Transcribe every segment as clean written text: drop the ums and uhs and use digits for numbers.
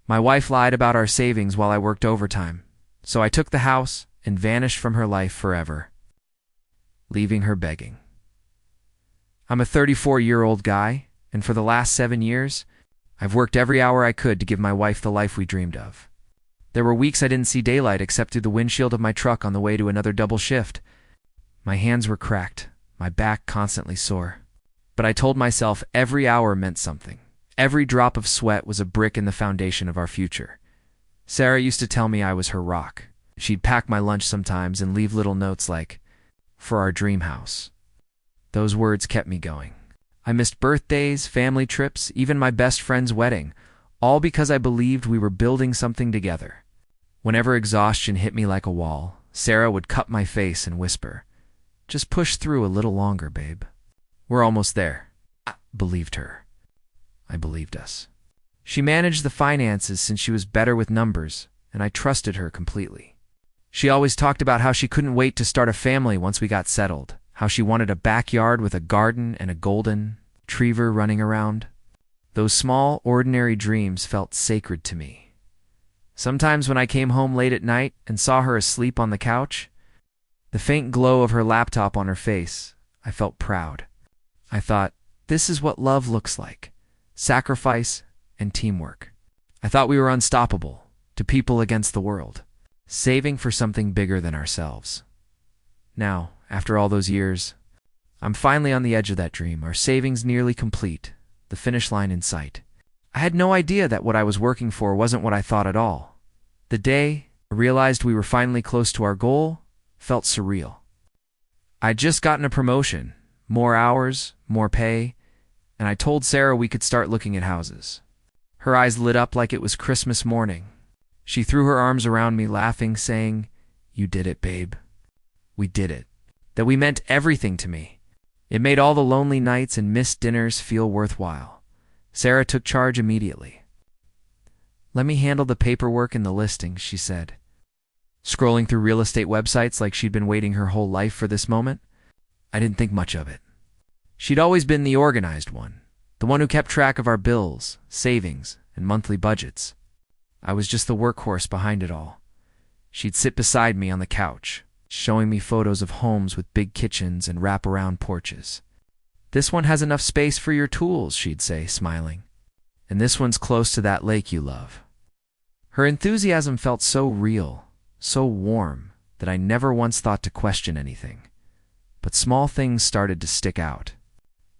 My wife lied about our savings while I worked overtime, so I took the house and vanished from her life forever, leaving her begging. I'm a 34-year-old guy, and for the last 7 years, I've worked every hour I could to give my wife the life we dreamed of. There were weeks I didn't see daylight except through the windshield of my truck on the way to another double shift. My hands were cracked, my back constantly sore. But I told myself every hour meant something. Every drop of sweat was a brick in the foundation of our future. Sarah used to tell me I was her rock. She'd pack my lunch sometimes and leave little notes like, "For our dream house." Those words kept me going. I missed birthdays, family trips, even my best friend's wedding, all because I believed we were building something together. Whenever exhaustion hit me like a wall, Sarah would cup my face and whisper, "Just push through a little longer, babe. We're almost there." I believed her. I believed us. She managed the finances since she was better with numbers, and I trusted her completely. She always talked about how she couldn't wait to start a family once we got settled, how she wanted a backyard with a garden and a golden retriever running around. Those small, ordinary dreams felt sacred to me. Sometimes when I came home late at night and saw her asleep on the couch, the faint glow of her laptop on her face, I felt proud. I thought, this is what love looks like: sacrifice and teamwork. I thought we were unstoppable, to people against the world, saving for something bigger than ourselves. Now, after all those years, I'm finally on the edge of that dream, our savings nearly complete, the finish line in sight. I had no idea that what I was working for wasn't what I thought at all. The day I realized we were finally close to our goal felt surreal. I'd just gotten a promotion, more hours, more pay, and I told Sarah we could start looking at houses. Her eyes lit up like it was Christmas morning. She threw her arms around me, laughing, saying, "You did it, babe. We did it." That we meant everything to me. It made all the lonely nights and missed dinners feel worthwhile. Sarah took charge immediately. "Let me handle the paperwork and the listings," she said, scrolling through real estate websites like she'd been waiting her whole life for this moment. I didn't think much of it. She'd always been the organized one, the one who kept track of our bills, savings, and monthly budgets. I was just the workhorse behind it all. She'd sit beside me on the couch, showing me photos of homes with big kitchens and wraparound porches. "This one has enough space for your tools," she'd say, smiling. "And this one's close to that lake you love." Her enthusiasm felt so real, so warm, that I never once thought to question anything. But small things started to stick out.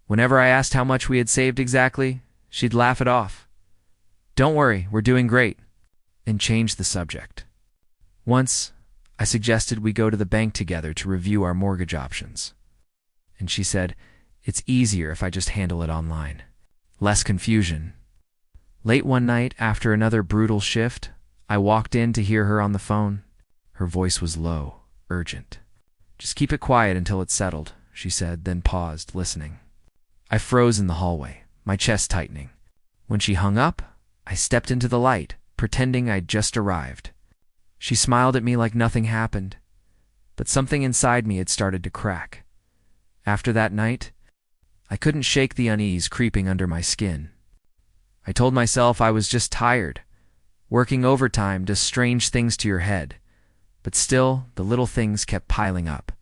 Whenever I asked how much we had saved exactly, she'd laugh it off. "Don't worry, we're doing great," and change the subject. Once, I suggested we go to the bank together to review our mortgage options. And she said, "It's easier if I just handle it online. Less confusion." Late one night, after another brutal shift, I walked in to hear her on the phone. Her voice was low, urgent. "Just keep it quiet until it's settled," she said, then paused, listening. I froze in the hallway, my chest tightening. When she hung up, I stepped into the light, pretending I'd just arrived. She smiled at me like nothing happened, but something inside me had started to crack. After that night, I couldn't shake the unease creeping under my skin. I told myself I was just tired. Working overtime does strange things to your head, but still, the little things kept piling up.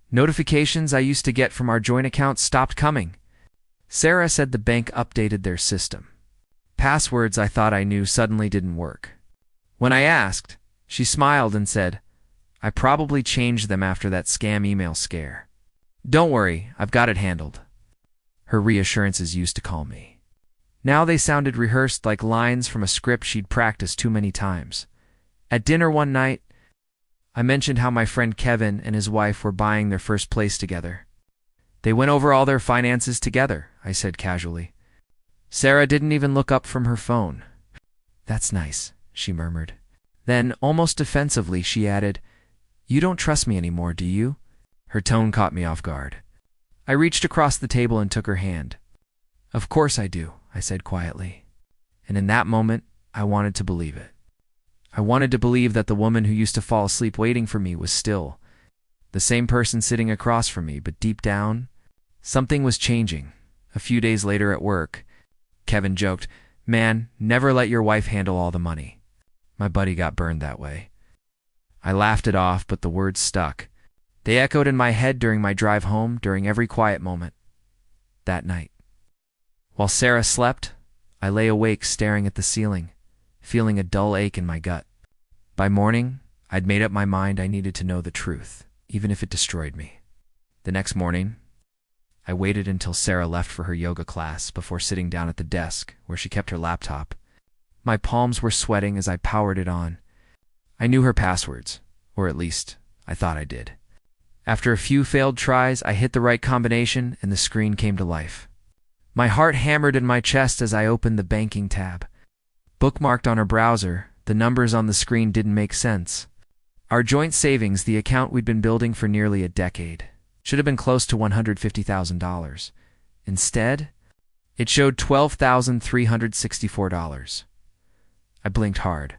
Notifications I used to get from our joint account stopped coming. Sarah said the bank updated their system. Passwords I thought I knew suddenly didn't work. When I asked, she smiled and said, "I probably changed them after that scam email scare. Don't worry, I've got it handled." Her reassurances used to calm me. Now they sounded rehearsed, like lines from a script she'd practiced too many times. At dinner one night, I mentioned how my friend Kevin and his wife were buying their first place together. "They went over all their finances together," I said casually. Sarah didn't even look up from her phone. "That's nice," she murmured. Then, almost defensively, she added, "You don't trust me anymore, do you?" Her tone caught me off guard. I reached across the table and took her hand. "Of course I do," I said quietly. And in that moment, I wanted to believe it. I wanted to believe that the woman who used to fall asleep waiting for me was still the same person sitting across from me, but deep down, something was changing. A few days later at work, Kevin joked, Man, never let your wife handle all the money. My buddy got burned that way. I laughed it off, but the words stuck. They echoed in my head during my drive home, during every quiet moment. That night, while Sarah slept, I lay awake staring at the ceiling, feeling a dull ache in my gut. By morning, I'd made up my mind I needed to know the truth, even if it destroyed me. The next morning, I waited until Sarah left for her yoga class before sitting down at the desk where she kept her laptop. My palms were sweating as I powered it on. I knew her passwords, or at least, I thought I did. After a few failed tries, I hit the right combination and the screen came to life. My heart hammered in my chest as I opened the banking tab. Bookmarked on her browser, the numbers on the screen didn't make sense. Our joint savings, the account we'd been building for nearly a decade, should have been close to $150,000. Instead, it showed $12,364. I blinked hard,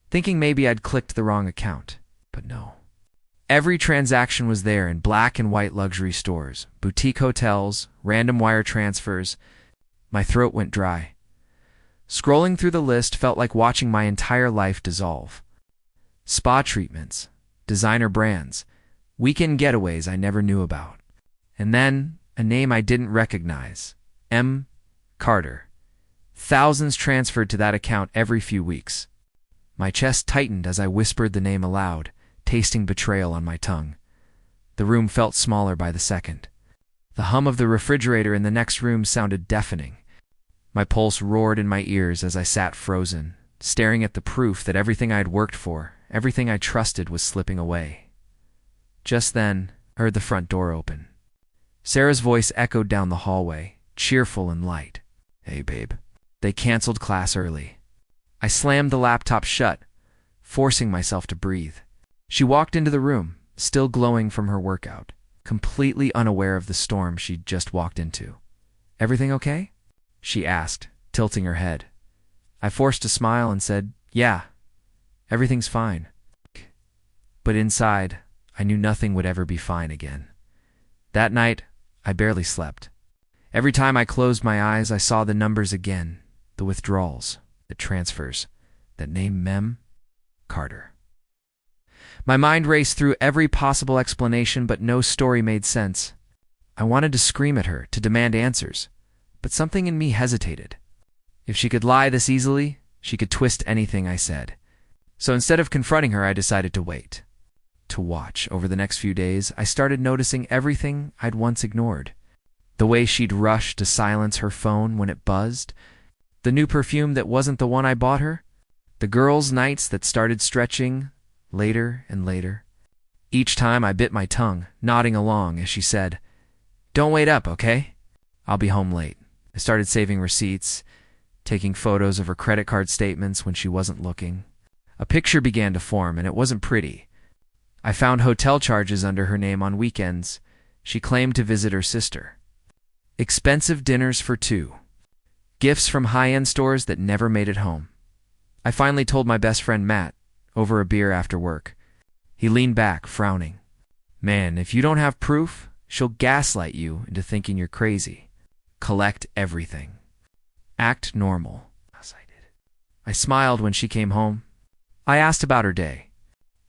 thinking maybe I'd clicked the wrong account, but no. Every transaction was there in black and white luxury stores, boutique hotels, random wire transfers. My throat went dry. Scrolling through the list felt like watching my entire life dissolve. Spa treatments, designer brands, weekend getaways I never knew about. And then, a name I didn't recognize. M. Carter. Thousands transferred to that account every few weeks. My chest tightened as I whispered the name aloud, tasting betrayal on my tongue. The room felt smaller by the second. The hum of the refrigerator in the next room sounded deafening. My pulse roared in my ears as I sat frozen, staring at the proof that everything I'd worked for, everything I trusted, was slipping away. Just then, I heard the front door open. Sarah's voice echoed down the hallway, cheerful and light. "Hey, babe. They canceled class early." I slammed the laptop shut, forcing myself to breathe. She walked into the room, still glowing from her workout, completely unaware of the storm she'd just walked into. "Everything okay?" she asked, tilting her head. I forced a smile and said, "Yeah, everything's fine." But inside, I knew nothing would ever be fine again. That night, I barely slept. Every time I closed my eyes, I saw the numbers again, the withdrawals, the transfers, that name Mem Carter. My mind raced through every possible explanation, but no story made sense. I wanted to scream at her, to demand answers, but something in me hesitated. If she could lie this easily, she could twist anything I said. So instead of confronting her, I decided to wait. To watch. Over the next few days, I started noticing everything I'd once ignored. The way she'd rush to silence her phone when it buzzed, the new perfume that wasn't the one I bought her, the girls' nights that started stretching later and later. Each time I bit my tongue, nodding along as she said, "Don't wait up, okay? I'll be home late." I started saving receipts, taking photos of her credit card statements when she wasn't looking. A picture began to form, and it wasn't pretty. I found hotel charges under her name on weekends. She claimed to visit her sister. Expensive dinners for two. Gifts from high-end stores that never made it home. I finally told my best friend Matt, over a beer after work. He leaned back, frowning. "Man, if you don't have proof, she'll gaslight you into thinking you're crazy. Collect everything. Act normal." I smiled when she came home. I asked about her day.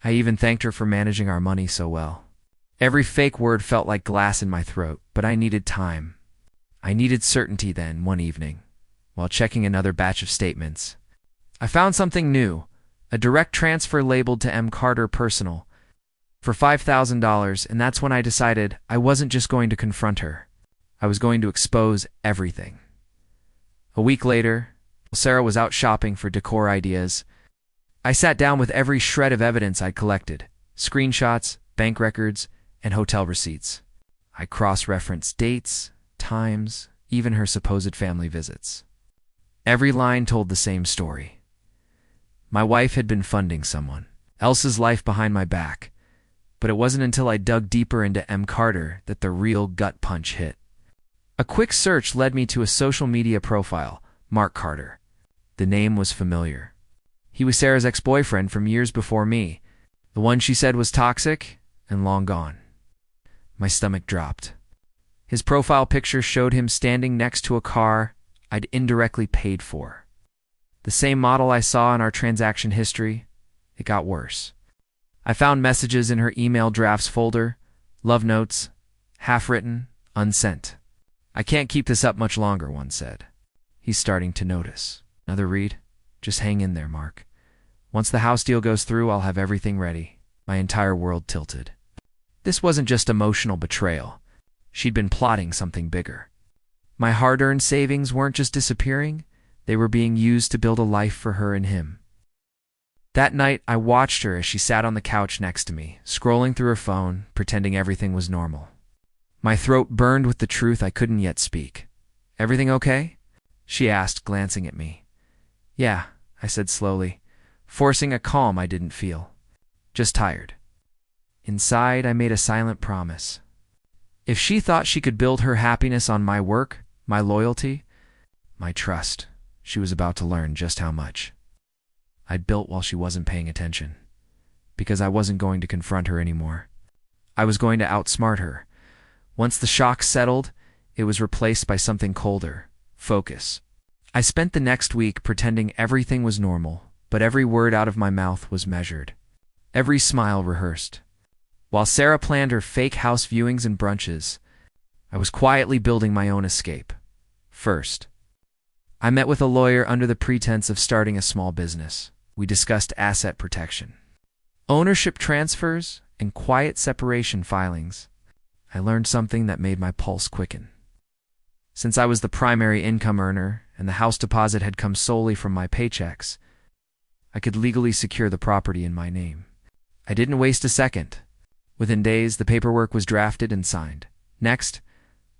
I even thanked her for managing our money so well. Every fake word felt like glass in my throat, but I needed time. I needed certainty then, one evening, while checking another batch of statements. I found something new. A direct transfer labeled to M. Carter Personal for $5,000, and that's when I decided I wasn't just going to confront her. I was going to expose everything. A week later, while Sarah was out shopping for decor ideas, I sat down with every shred of evidence I'd collected, screenshots, bank records, and hotel receipts. I cross-referenced dates, times, even her supposed family visits. Every line told the same story. My wife had been funding someone else's life behind my back, but it wasn't until I dug deeper into M. Carter that the real gut punch hit. A quick search led me to a social media profile, Mark Carter. The name was familiar. He was Sarah's ex-boyfriend from years before me, the one she said was toxic and long gone. My stomach dropped. His profile picture showed him standing next to a car I'd indirectly paid for. The same model I saw in our transaction history. It got worse. I found messages in her email drafts folder, love notes, half-written, unsent. "I can't keep this up much longer," one said. "He's starting to notice." Another read, "Just hang in there, Mark. Once the house deal goes through, I'll have everything ready." My entire world tilted. This wasn't just emotional betrayal. She'd been plotting something bigger. My hard-earned savings weren't just disappearing, they were being used to build a life for her and him. That night, I watched her as she sat on the couch next to me, scrolling through her phone, pretending everything was normal. My throat burned with the truth I couldn't yet speak. "Everything okay?" she asked, glancing at me. "Yeah," I said slowly, forcing a calm I didn't feel. "Just tired." Inside, I made a silent promise. If she thought she could build her happiness on my work, my loyalty, my trust, she was about to learn just how much I'd built while she wasn't paying attention. Because I wasn't going to confront her anymore. I was going to outsmart her. Once the shock settled, it was replaced by something colder: focus. I spent the next week pretending everything was normal, but every word out of my mouth was measured. Every smile rehearsed. While Sarah planned her fake house viewings and brunches, I was quietly building my own escape. First, I met with a lawyer under the pretense of starting a small business. We discussed asset protection, ownership transfers, and quiet separation filings. I learned something that made my pulse quicken. Since I was the primary income earner and the house deposit had come solely from my paychecks, I could legally secure the property in my name. I didn't waste a second. Within days, the paperwork was drafted and signed. Next,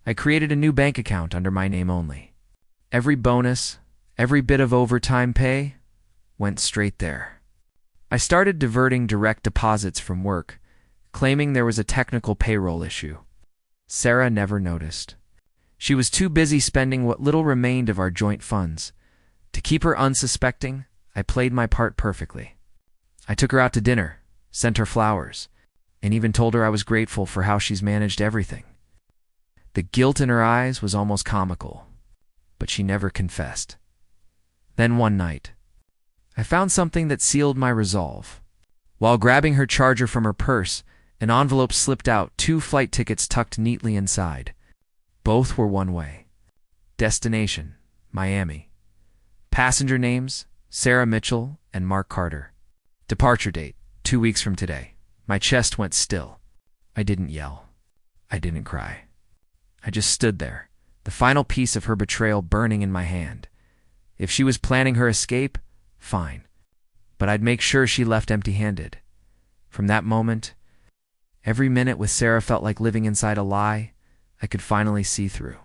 I created a new bank account under my name only. Every bonus, every bit of overtime pay went straight there. I started diverting direct deposits from work, claiming there was a technical payroll issue. Sarah never noticed. She was too busy spending what little remained of our joint funds. To keep her unsuspecting, I played my part perfectly. I took her out to dinner, sent her flowers, and even told her I was grateful for how she's managed everything. The guilt in her eyes was almost comical, but she never confessed. Then one night, I found something that sealed my resolve. While grabbing her charger from her purse, an envelope slipped out, 2 flight tickets tucked neatly inside. Both were one way. Destination, Miami. Passenger names, Sarah Mitchell and Mark Carter. Departure date, 2 weeks from today. My chest went still. I didn't yell. I didn't cry. I just stood there, the final piece of her betrayal burning in my hand. If she was planning her escape, fine. But I'd make sure she left empty-handed. From that moment, every minute with Sarah felt like living inside a lie I could finally see through.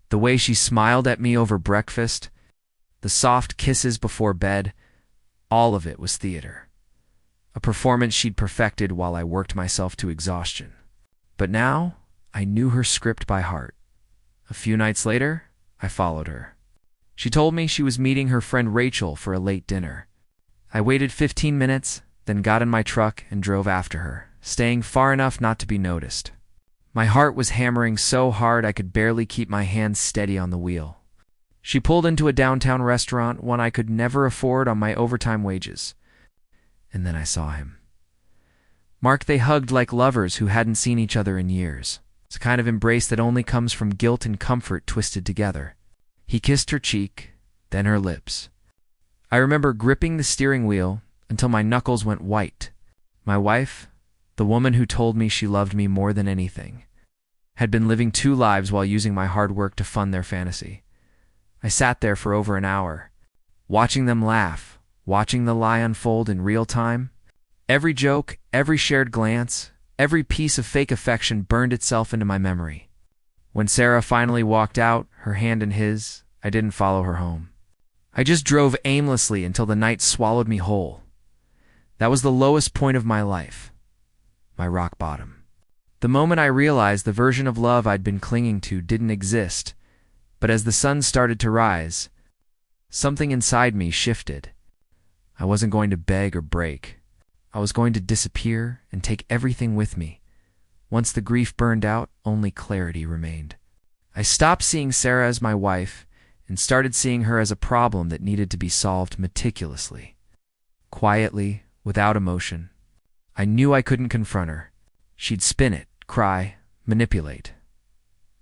The way she smiled at me over breakfast, the soft kisses before bed, all of it was theater. A performance she'd perfected while I worked myself to exhaustion. But now, I knew her script by heart. A few nights later, I followed her. She told me she was meeting her friend Rachel for a late dinner. I waited 15 minutes, then got in my truck and drove after her, staying far enough not to be noticed. My heart was hammering so hard I could barely keep my hands steady on the wheel. She pulled into a downtown restaurant, one I could never afford on my overtime wages. And then I saw him. Mark, they hugged like lovers who hadn't seen each other in years. It's a kind of embrace that only comes from guilt and comfort twisted together. He kissed her cheek, then her lips. I remember gripping the steering wheel until my knuckles went white. My wife, the woman who told me she loved me more than anything, had been living 2 lives while using my hard work to fund their fantasy. I sat there for over an hour, watching them laugh, watching the lie unfold in real time. Every joke, every shared glance, every piece of fake affection burned itself into my memory. When Sarah finally walked out, her hand in his, I didn't follow her home. I just drove aimlessly until the night swallowed me whole. That was the lowest point of my life, my rock bottom. The moment I realized the version of love I'd been clinging to didn't exist, but as the sun started to rise, something inside me shifted. I wasn't going to beg or break. I was going to disappear and take everything with me. Once the grief burned out, only clarity remained. I stopped seeing Sarah as my wife and started seeing her as a problem that needed to be solved meticulously. Quietly, without emotion. I knew I couldn't confront her. She'd spin it, cry, manipulate.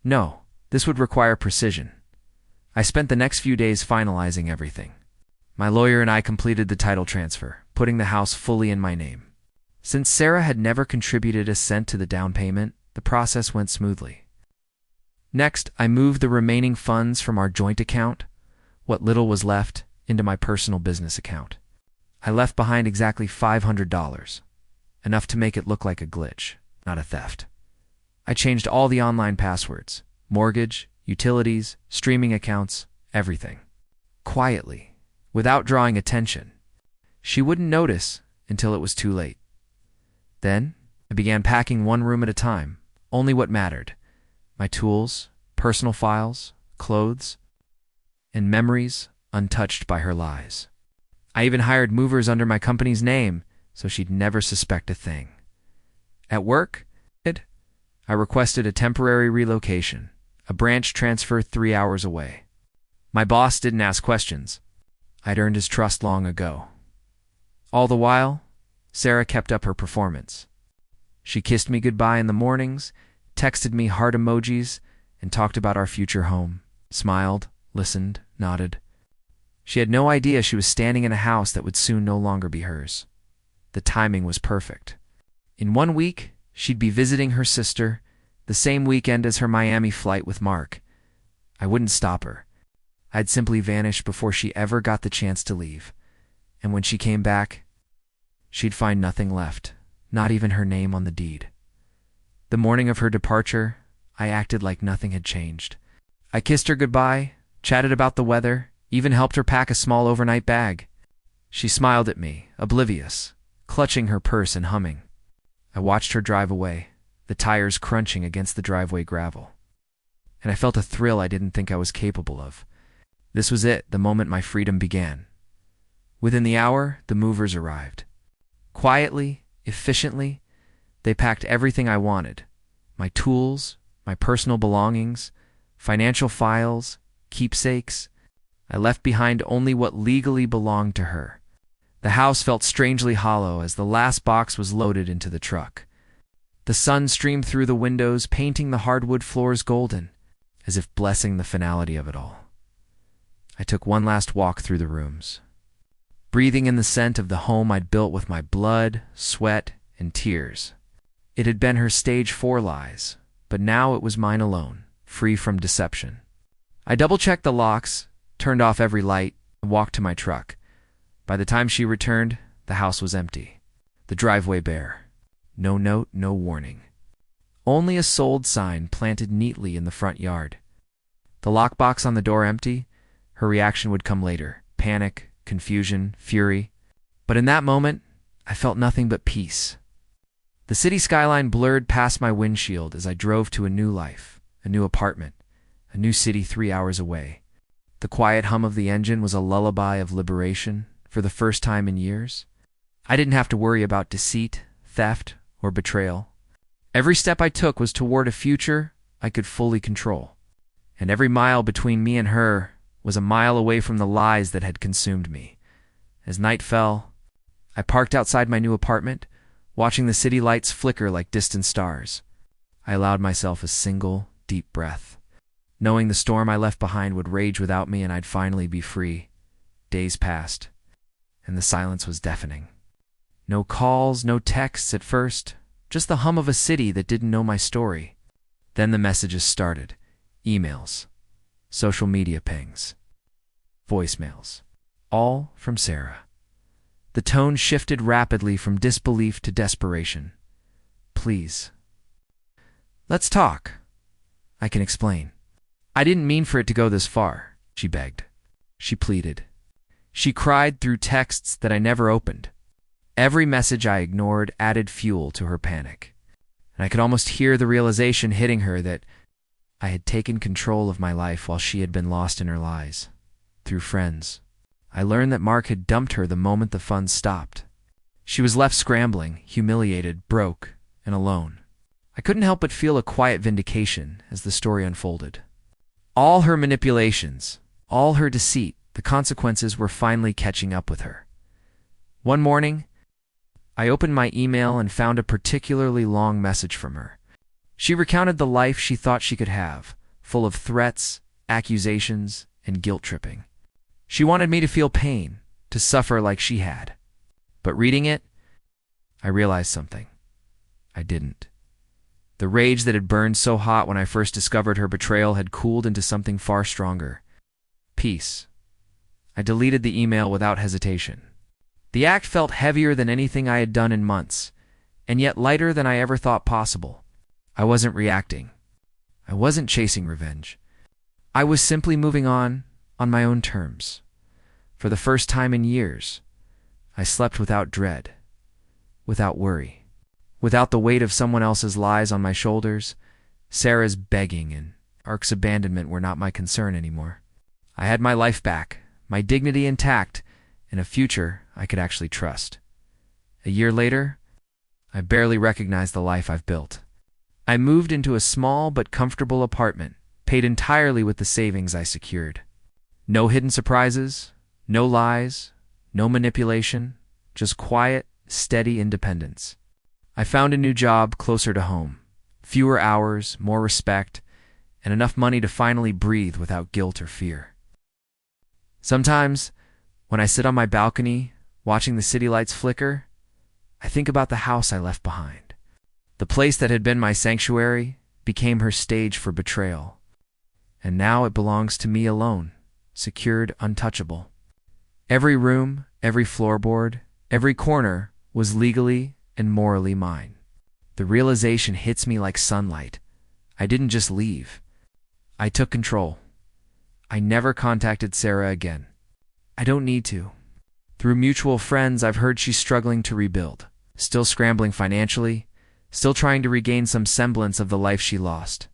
No, this would require precision. I spent the next few days finalizing everything. My lawyer and I completed the title transfer, putting the house fully in my name. Since Sarah had never contributed a cent to the down payment, the process went smoothly. Next, I moved the remaining funds from our joint account, what little was left, into my personal business account. I left behind exactly $500, enough to make it look like a glitch, not a theft. I changed all the online passwords, mortgage, utilities, streaming accounts, everything. Quietly, without drawing attention. She wouldn't notice until it was too late. Then, I began packing one room at a time, only what mattered. My tools, personal files, clothes, and memories untouched by her lies. I even hired movers under my company's name so she'd never suspect a thing. At work, I requested a temporary relocation, a branch transfer 3 hours away. My boss didn't ask questions. I'd earned his trust long ago. All the while, Sarah kept up her performance. She kissed me goodbye in the mornings, texted me heart emojis, and talked about our future home, smiled, listened, nodded. She had no idea she was standing in a house that would soon no longer be hers. The timing was perfect. In 1 week, she'd be visiting her sister, the same weekend as her Miami flight with Mark. I wouldn't stop her. I'd simply vanish before she ever got the chance to leave. And when she came back, she'd find nothing left, not even her name on the deed. The morning of her departure, I acted like nothing had changed. I kissed her goodbye, chatted about the weather, even helped her pack a small overnight bag. She smiled at me, oblivious, clutching her purse and humming. I watched her drive away, the tires crunching against the driveway gravel. And I felt a thrill I didn't think I was capable of. This was it, the moment my freedom began. Within the hour, the movers arrived. Quietly, efficiently, they packed everything I wanted. My tools, my personal belongings, financial files, keepsakes. I left behind only what legally belonged to her. The house felt strangely hollow as the last box was loaded into the truck. The sun streamed through the windows, painting the hardwood floors golden, as if blessing the finality of it all. I took one last walk through the rooms, breathing in the scent of the home I'd built with my blood, sweat, and tears. It had been her stage 4 lies, but now it was mine alone, free from deception. I double-checked the locks, turned off every light, and walked to my truck. By the time she returned, the house was empty, the driveway bare. No note, no warning. Only a sold sign planted neatly in the front yard. The lockbox on the door empty, her reaction would come later. Panic, confusion, fury. But in that moment, I felt nothing but peace. The city skyline blurred past my windshield as I drove to a new life, a new apartment, a new city 3 hours away. The quiet hum of the engine was a lullaby of liberation for the first time in years. I didn't have to worry about deceit, theft, or betrayal. Every step I took was toward a future I could fully control. And every mile between me and her was a mile away from the lies that had consumed me. As night fell, I parked outside my new apartment, watching the city lights flicker like distant stars. I allowed myself a single, deep breath, knowing the storm I left behind would rage without me and I'd finally be free. Days passed, and the silence was deafening. No calls, no texts at first, just the hum of a city that didn't know my story. Then the messages started. Emails, social media pings, voicemails, all from Sarah. The tone shifted rapidly from disbelief to desperation. Please. Let's talk. I can explain. I didn't mean for it to go this far, she begged. She pleaded. She cried through texts that I never opened. Every message I ignored added fuel to her panic, and I could almost hear the realization hitting her that I had taken control of my life while she had been lost in her lies. Through friends, I learned that Mark had dumped her the moment the funds stopped. She was left scrambling, humiliated, broke, and alone. I couldn't help but feel a quiet vindication as the story unfolded. All her manipulations, all her deceit, the consequences were finally catching up with her. One morning, I opened my email and found a particularly long message from her. She recounted the life she thought she could have, full of threats, accusations, and guilt-tripping. She wanted me to feel pain, to suffer like she had. But reading it, I realized something. I didn't. The rage that had burned so hot when I first discovered her betrayal had cooled into something far stronger. Peace. I deleted the email without hesitation. The act felt heavier than anything I had done in months, and yet lighter than I ever thought possible. I wasn't reacting. I wasn't chasing revenge. I was simply moving on my own terms. For the first time in years, I slept without dread, without worry, without the weight of someone else's lies on my shoulders. Sarah's begging and Ark's abandonment were not my concern anymore. I had my life back, my dignity intact, and a future I could actually trust. A year later, I barely recognized the life I've built. I moved into a small but comfortable apartment, paid entirely with the savings I secured. No hidden surprises, no lies, no manipulation, just quiet, steady independence. I found a new job closer to home, fewer hours, more respect, and enough money to finally breathe without guilt or fear. Sometimes, when I sit on my balcony, watching the city lights flicker, I think about the house I left behind. The place that had been my sanctuary became her stage for betrayal. And now it belongs to me alone, secured, untouchable. Every room, every floorboard, every corner was legally and morally mine. The realization hits me like sunlight. I didn't just leave. I took control. I never contacted Sarah again. I don't need to. Through mutual friends, I've heard she's struggling to rebuild, still scrambling financially, still trying to regain some semblance of the life she lost.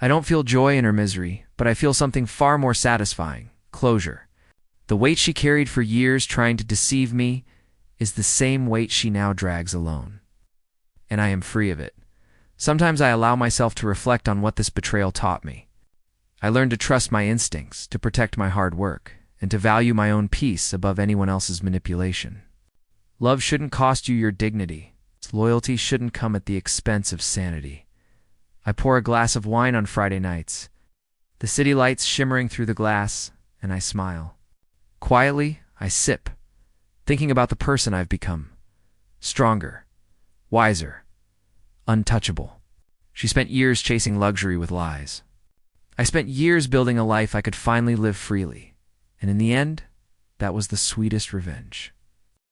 I don't feel joy in her misery, but I feel something far more satisfying: closure. The weight she carried for years trying to deceive me is the same weight she now drags alone. And I am free of it. Sometimes I allow myself to reflect on what this betrayal taught me. I learned to trust my instincts, to protect my hard work, and to value my own peace above anyone else's manipulation. Love shouldn't cost you your dignity. Loyalty shouldn't come at the expense of sanity. I pour a glass of wine on Friday nights, the city lights shimmering through the glass, and I smile. Quietly, I sip, thinking about the person I've become. Stronger, wiser, untouchable. She spent years chasing luxury with lies. I spent years building a life I could finally live freely, and in the end, that was the sweetest revenge.